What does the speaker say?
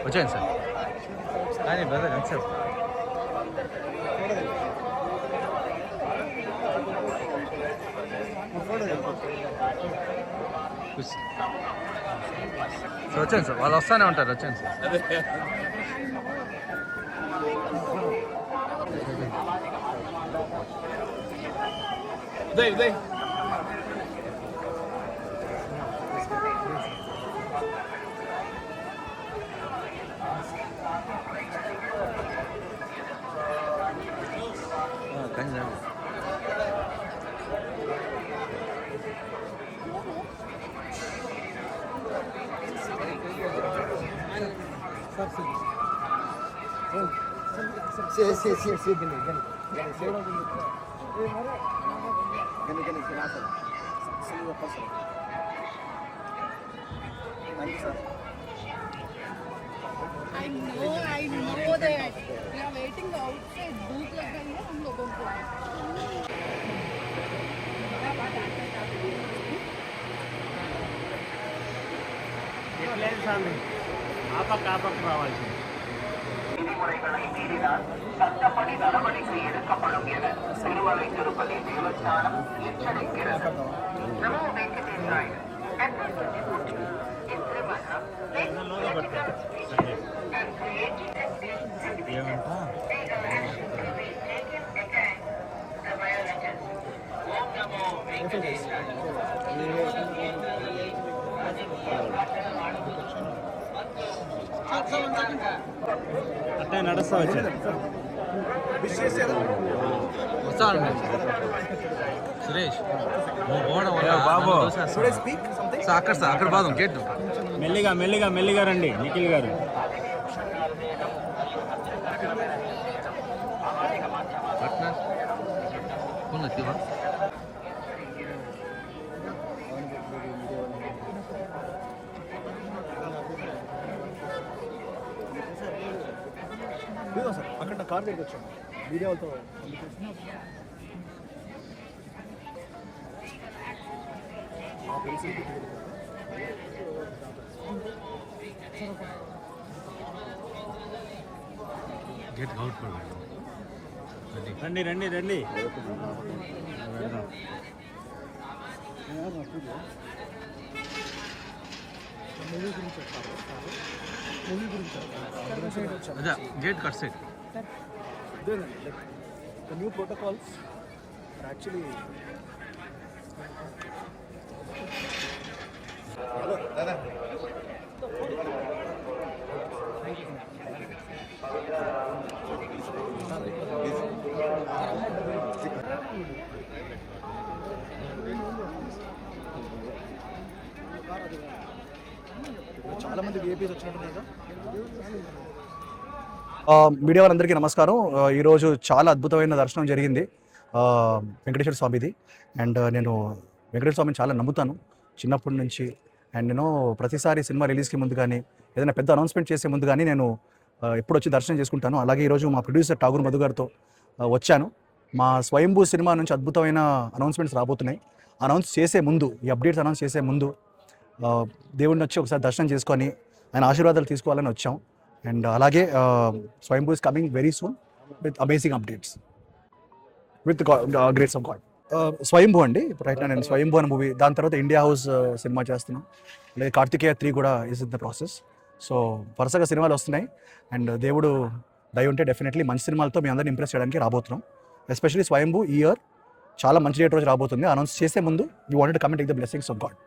వచ్చేయండి సార్. కానీ బ్రదర్ ఎంతసేపు సార్ వచ్చాను సార్, వాళ్ళు వస్తూనే ఉంటారు. వచ్చాను sir. Uday I know that. We are waiting outside. भूख लग गई है हम लोगों को. ఆపక్ రావాల్సింది. விதிமுறைகளை மீறினால் சட்டப்படி நடவடிக்கை எடுக்கப்படும் என திருமலை திருப்பதி தேவஸ்தானம் எச்சரிக்கிறது. நமோ வெங்கடேசாய. ఓం నమో వెంకటేశాయ. అట్టే నడుస్తా వచ్చాను. వస్తాను సురేష్ బాబు అక్కడ సార్, అక్కడ బాదం గేట్ మెల్లిగా రండి నిఖిల్ గారు. సార్ అక్కడ నా కార్ దగ్గర వచ్చాను వీడియో వాళ్ళతో గేట్ అవుట్ రండి. అదే gate cut side. The new protocols are actually చాలా మంది విఐపీస్ వచ్చినట్టున్నారు కదా. మీడియా వాళ్ళందరికీ నమస్కారం. ఈరోజు చాలా అద్భుతమైన దర్శనం జరిగింది వెంకటేశ్వర స్వామిది. అండ్ నేను వెంకటేశ్వర స్వామిని చాలా నమ్ముతాను చిన్నప్పటి నుంచి. అండ్ నేను ప్రతిసారి సినిమా రిలీజ్కి ముందు కానీ ఏదైనా పెద్ద అనౌన్స్మెంట్ చేసే ముందు కానీ నేను ఎప్పుడు వచ్చి దర్శనం చేసుకుంటాను. అలాగే ఈరోజు మా ప్రొడ్యూసర్ ఠాగూర్ మధు గారితో వచ్చాను. మా స్వయంభూ సినిమా నుంచి అద్భుతమైన అనౌన్స్మెంట్స్ రాబోతున్నాయి. అనౌన్స్ చేసే ముందు, ఈ అప్డేట్స్ అనౌన్స్ చేసే ముందు దేవుడిని వచ్చి ఒకసారి దర్శనం చేసుకొని ఆయన ఆశీర్వాదాలు తీసుకోవాలని వచ్చాం. అండ్ అలాగే Swayambhu is coming very soon with amazing updates with greats of God. Swayambhu అండి, రైట్ నేను స్వయంభూ అనే మూవీ, దాని తర్వాత ఇండియా హౌస్ సినిమా చేస్తున్నాం. అలాగే కార్తికేయ 3 కూడా is in the process. So వరుసగా సినిమాలు వస్తున్నాయి. అండ్ దేవుడు దయ ఉంటే డెఫినెట్లీ మంచి సినిమాలతో మీ అందరిని ఇంప్రెస్ చేయడానికి రాబోతున్నాం. ఎస్పెషల్లీ స్వయంభూ ఈ ఇయర్ చాలా మంచి డేట్ రోజు రాబోతుంది. అనౌన్స్ చేసే ముందు we wanted to come and take the blessings of God.